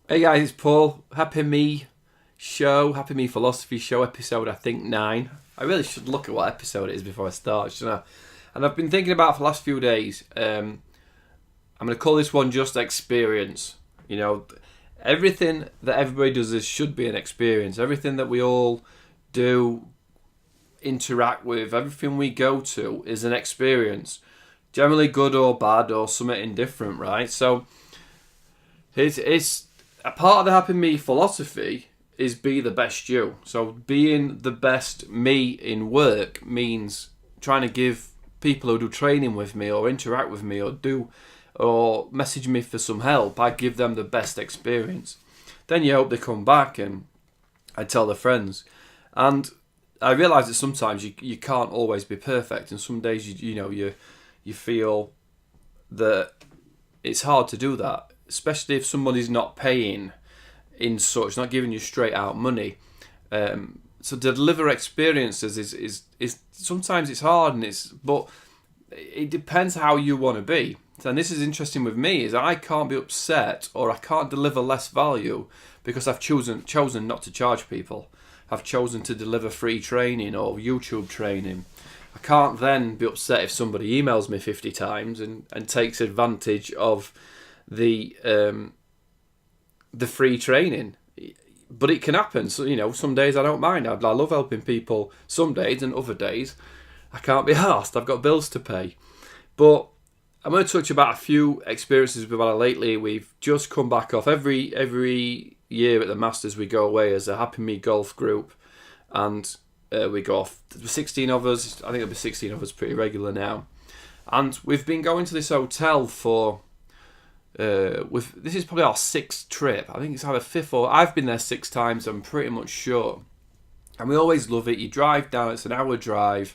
Hey guys, it's Paul. Happy Me Philosophy Show, episode I think 9. I really should look at what episode it is before I start, shouldn't I? And I've been thinking about it for the last few days. I'm going to call this one just experience. You know, everything that everybody does this should be an experience. Everything that we all do, interact with, everything we go to is an experience. Generally good or bad or something indifferent, right? So it's a part of the Happy Me philosophy is be the best you. So being the best me in work means trying to give people who do training with me or interact with me or message me for some help. I give them the best experience. Then you hope they come back and I tell their friends. And I realise that sometimes you can't always be perfect, and some days you feel that it's hard to do that, especially if somebody's not paying in such, not giving you straight out money. So to deliver experiences is sometimes it's hard, but it depends how you want to be. And this is interesting with me, is I can't be upset or I can't deliver less value because I've chosen not to charge people. I've chosen to deliver free training or YouTube training. I can't then be upset if somebody emails me 50 times and takes advantage of the free training. But it can happen. So, some days I don't mind. I love helping people some days, and other days I can't be arsed. I've got bills to pay. But I'm going to touch about a few experiences we've had lately. We've just come back off. Every year at the Masters we go away as a Happy Me golf group, and we go off. There's 16 of us. I think there'll be 16 of us pretty regular now. And we've been going to this hotel for this is probably our 6th trip. I think it's either 5th or I've been there 6 times, I'm pretty much sure. And we always love it. You drive down, it's an hour drive.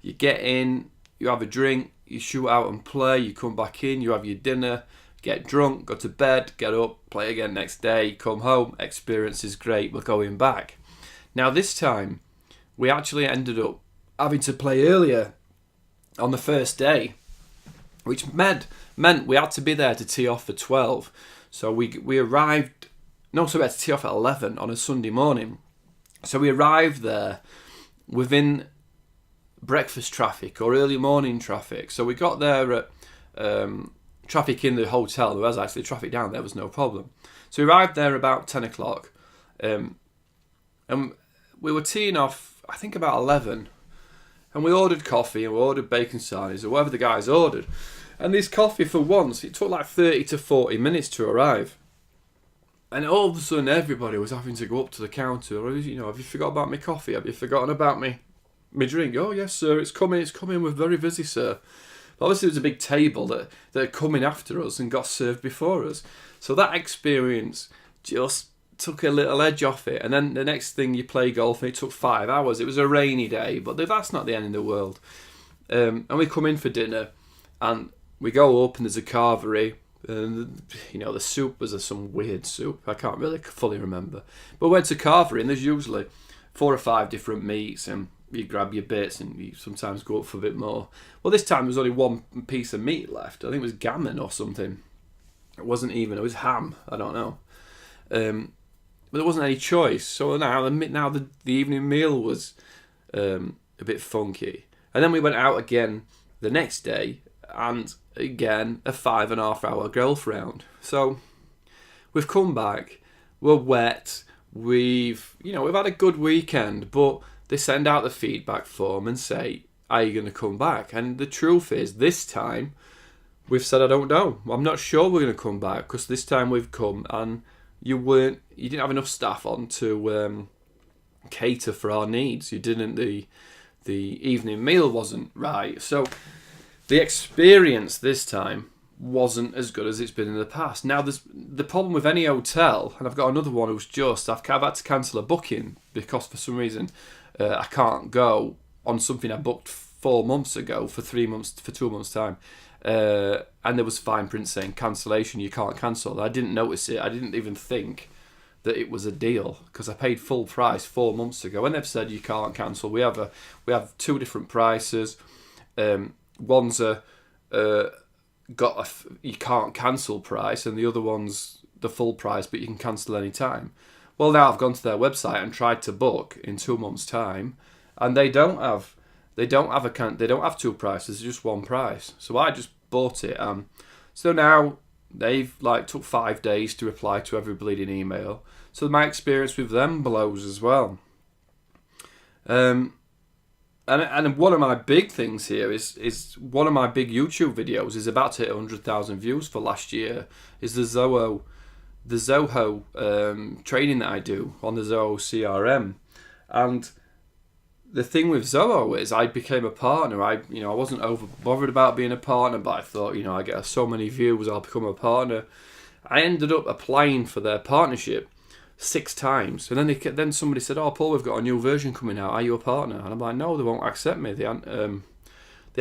You get in, you have a drink, you shoot out and play, you come back in, you have your dinner, get drunk, go to bed, get up, play again next day, come home, experience is great, we're going back. Now this time, we actually ended up having to play earlier on the first day, which meant we had to be there to tee off for 12. So we arrived, we had to tee off at 11 on a Sunday morning. So we arrived there within breakfast traffic or early morning traffic. So we got there at traffic in the hotel. There was actually traffic down there, was no problem. So we arrived there about 10 o'clock. And we were teeing off, I think about 11. And we ordered coffee and we ordered bacon sarnies or whatever the guys ordered. And this coffee, for once, it took like 30 to 40 minutes to arrive. And all of a sudden, everybody was having to go up to the counter. Have you forgot about my coffee? Have you forgotten about my drink? Oh, yes, sir, it's coming. We're very busy, sir. But obviously, it was a big table that had come in after us and got served before us. So that experience just took a little edge off it. And then the next thing, you play golf, and it took 5 hours. It was a rainy day, but that's not the end of the world. And we come in for dinner, and we go up, and there's a carvery. And, the soup was some weird soup. I can't really fully remember. But we went to carvery, and there's usually 4 or 5 different meats, and you grab your bits, and you sometimes go up for a bit more. Well, this time there was only one piece of meat left. I think it was gammon or something. It was ham. I don't know. But there wasn't any choice. So now the evening meal was a bit funky. And then we went out again the next day, and again a 5.5 hour golf round. So we've come back, we're wet, we've had a good weekend, but they send out the feedback form and say, are you going to come back? And the truth is, this time we've said, I don't know, I'm not sure we're going to come back, because this time we've come and you didn't have enough staff on to cater for our needs. You didn't, the evening meal wasn't right. So the experience this time wasn't as good as it's been in the past. Now, there's the problem with any hotel, and I've got another one who's I've had to cancel a booking because for some reason I can't go on something I booked 4 months ago for 2 months time. And there was fine print saying cancellation, you can't cancel. I didn't notice it. I didn't even think that it was a deal because I paid full price 4 months ago. And they've said you can't cancel. We have 2 different prices. One's you can't cancel price, and the other one's the full price, but you can cancel any time. Well, now I've gone to their website and tried to book in 2 months' time, and they don't have two prices, just one price. So I just bought it, so now they've took 5 days to reply to every bleeding email. So my experience with them blows as well. And one of my big things here is one of my big YouTube videos is about to hit 100,000 views for last year. Is the Zoho training that I do on the Zoho CRM. And the thing with Zoho is I became a partner. I wasn't over bothered about being a partner, but I thought, I get so many views, I'll become a partner. I ended up applying for their partnership 6 times, and then somebody said, "Oh, Paul, we've got a new version coming out. Are you a partner?" And I'm like, "No, they won't accept me. They haven't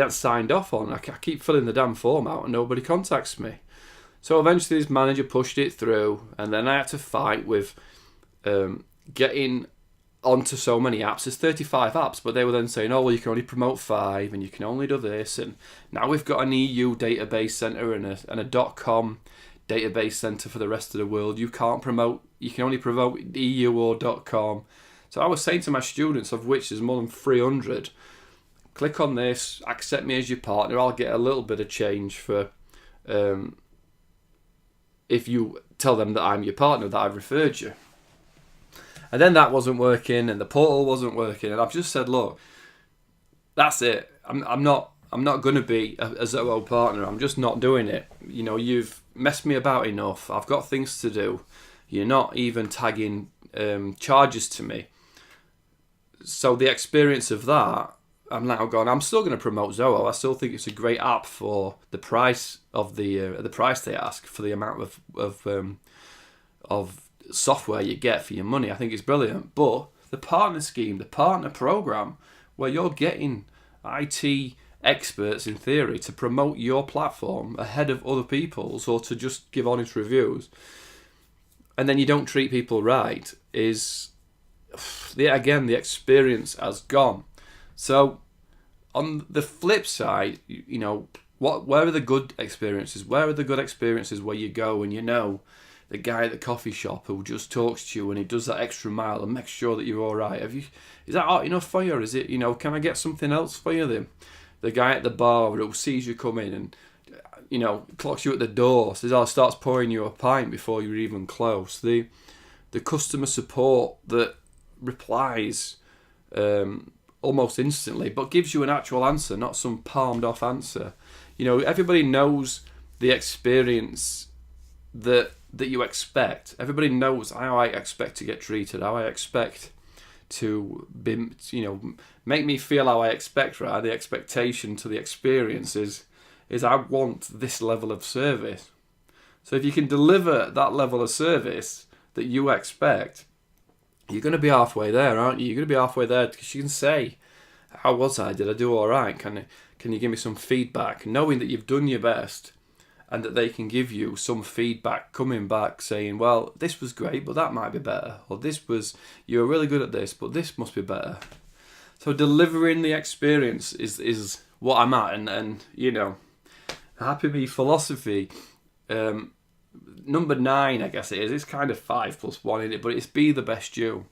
signed off on. I keep filling the damn form out, and nobody contacts me." So eventually, this manager pushed it through, and then I had to fight with getting onto so many apps. There's 35 apps, but they were then saying, "Oh, well, you can only promote 5, and you can only do this." And now we've got an EU database center and a .com database center for the rest of the world. You can only promote EU or .com. So I was saying to my students, of which there's more than 300, click on this, accept me as your partner. I'll get a little bit of change for if you tell them that I'm your partner, that I've referred you. And then that wasn't working, and the portal wasn't working, and I've just said, look, that's it. I'm not going to be a Zoho partner. I'm just not doing it. You've messed me about enough. I've got things to do. You're not even tagging charges to me. So the experience of that, I'm now gone. I'm still going to promote Zoho. I still think it's a great app for the price of the price they ask for the amount of software you get for your money. I think it's brilliant. But the partner scheme, the partner program, where you're getting IT experts in theory to promote your platform ahead of other people's, or to just give honest reviews, and then you don't treat people right, is the experience has gone. So on the flip side, where are the good experiences? Where are the good experiences where you go and the guy at the coffee shop who just talks to you and he does that extra mile and makes sure that you're all right? Is that hot enough for you? Is it, can I get something else for you then? The guy at the bar who sees you come in and, clocks you at the door, starts pouring you a pint before you're even close. The customer support that replies almost instantly, but gives you an actual answer, not some palmed off answer. Everybody knows the experience that you expect. Everybody knows how I expect to get treated, how I expect to be, make me feel how I expect, right? The expectation to the experience is I want this level of service. So if you can deliver that level of service that you expect, you're going to be halfway there, aren't you? You're going to be halfway there because you can say, how was I? Did I do all right? Can you give me some feedback? Knowing that you've done your best and that they can give you some feedback coming back saying, well, this was great, but that might be better. Or you were really good at this, but this must be better. So delivering the experience is what I'm at. And Happy Me philosophy, number 9, I guess it is. It's kind of 5 plus 1 in it, but it's be the best you.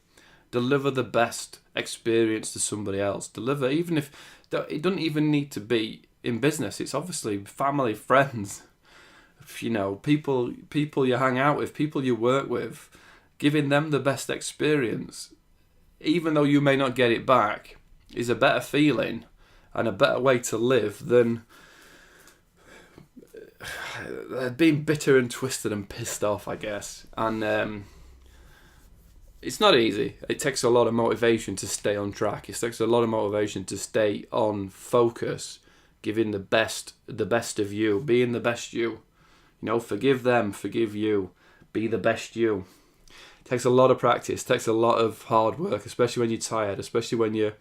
Deliver the best experience to somebody else. Deliver, even if it doesn't even need to be in business. It's obviously family, friends, people you hang out with, people you work with, giving them the best experience, even though you may not get it back, is a better feeling and a better way to live than being bitter and twisted and pissed off, I guess. And it's not easy. It takes a lot of motivation to stay on track. It takes a lot of motivation to stay on focus, giving the best of you, being the best you. Forgive them, forgive you, be the best you. It takes a lot of practice, it takes a lot of hard work, especially when you're tired, especially when you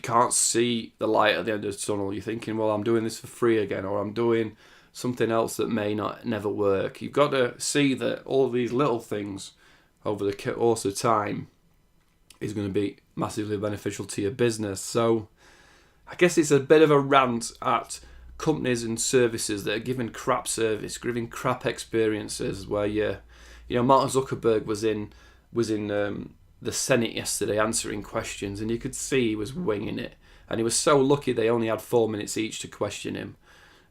can't see the light at the end of the tunnel. You're thinking, well, I'm doing this for free again, or I'm doing something else that may never work. You've got to see that all of these little things over the course of time is going to be massively beneficial to your business. So I guess it's a bit of a rant at companies and services that are giving crap service, giving crap experiences, where Mark Zuckerberg was in the Senate yesterday answering questions, and you could see he was winging it. And he was so lucky they only had 4 minutes each to question him.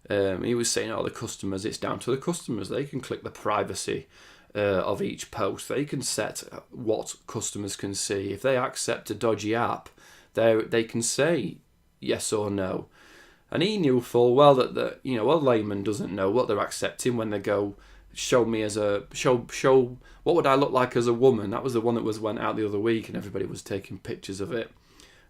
He was saying, the customers, it's down to the customers. They can click the privacy of each post. They can set what customers can see. If they accept a dodgy app, they can say yes or no. And he knew full well that a layman doesn't know what they're accepting when they go, show what would I look like as a woman. That was the one that went out the other week, and everybody was taking pictures of it.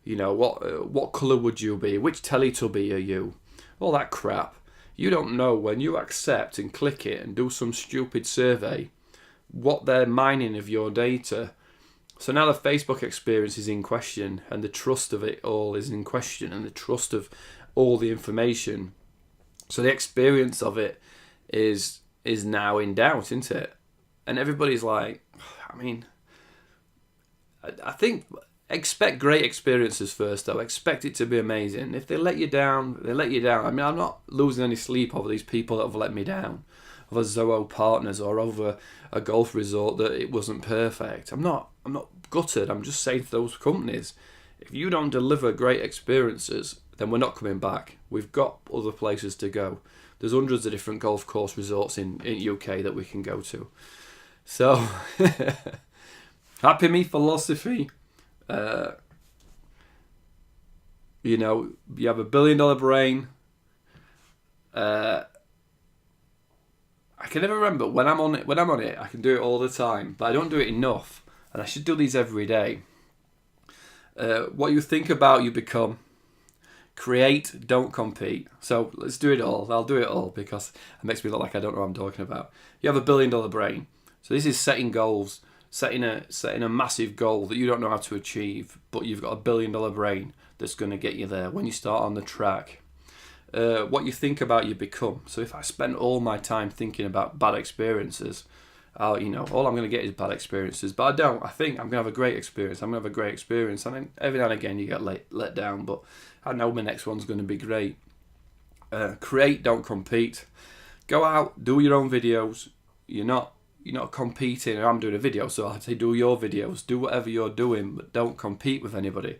What colour would you be? Which Teletubby are you? All that crap. You don't know when you accept and click it and do some stupid survey what they're mining of your data. So now the Facebook experience is in question, and the trust of it all is in question, and the trust of all the information. So the experience of it is now in doubt, isn't it? And everybody's like, I think expect great experiences first, though. Expect it to be amazing. If they let you down, they let you down. I'm not losing any sleep over these people that have let me down, over Zoho partners or over a golf resort that it wasn't perfect. I'm not gutted. I'm just saying to those companies, if you don't deliver great experiences, then we're not coming back. We've got other places to go. There's hundreds of different golf course resorts in UK that we can go to. So, happy me philosophy. You have $1 billion brain. I can never remember when I'm on it. I can do it all the time, but I don't do it enough, and I should do these every day. What you think about, you become. Create, don't compete. So let's do it all. I'll do it all because it makes me look like I don't know what I'm talking about. You have $1 billion brain. So this is setting goals, setting a massive goal that you don't know how to achieve, but you've got $1 billion brain that's going to get you there when you start on the track. What you think about, you become. So if I spend all my time thinking about bad experiences, all I'm going to get is bad experiences. But I don't. I think I'm going to have a great experience. And then every now and again you get let down, but I know my next one's going to be great. Create, don't compete. Go out, do your own videos. You're not competing. I'm doing a video, so I'd say do your videos. Do whatever you're doing, but don't compete with anybody.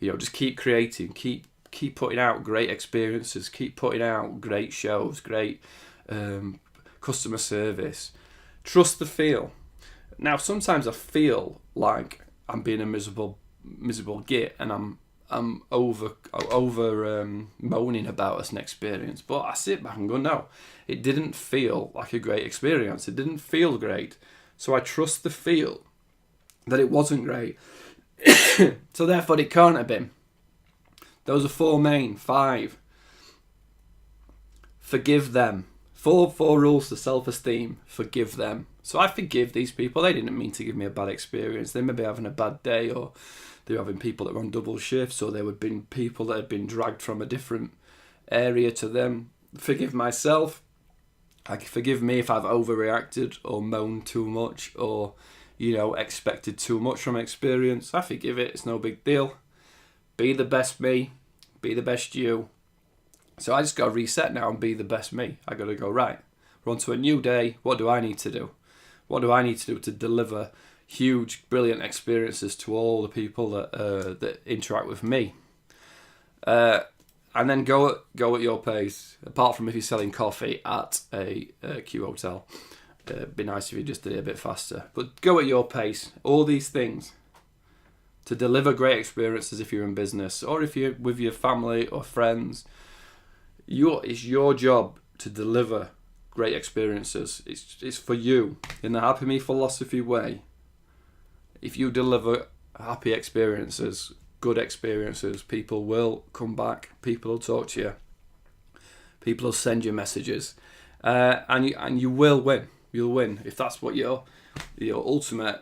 Just keep creating. Keep putting out great experiences. Keep putting out great shows, great customer service. Trust the feel. Now, sometimes I feel like I'm being a miserable git, and I'm over moaning about an experience. But I sit back and go, no, it didn't feel like a great experience. It didn't feel great. So I trust the feel that it wasn't great. So therefore it can't have been. Those are 5. Forgive them. 4 rules to self-esteem. Forgive them. So I forgive these people. They didn't mean to give me a bad experience. They may be having a bad day, or they're having people that were on double shifts, or there would have been people that had been dragged from a different area to them. Forgive myself. Forgive me if I've overreacted or moaned too much, or expected too much from experience. I forgive it. It's no big deal. Be the best me. Be the best you. So I just got to reset now and be the best me. I got to go, right, we're on to a new day. What do I need to do? What do I need to do to deliver huge, brilliant experiences to all the people that interact with me? And then go at your pace. Apart from if you're selling coffee at a Q hotel, it'd be nice if you just did it a bit faster. But go at your pace. All these things to deliver great experiences if you're in business, or if you're with your family or friends. It's your job to deliver great experiences. It's for you. In the Happy Me philosophy way, if you deliver happy experiences, good experiences, people will come back. People will talk to you. People will send you messages, and you will win. You'll win if that's what your ultimate.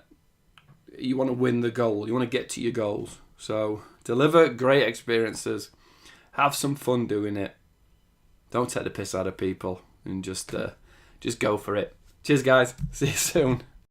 You want to win the goal. You want to get to your goals. So deliver great experiences. Have some fun doing it. Don't take the piss out of people, and just go for it. Cheers, guys. See you soon.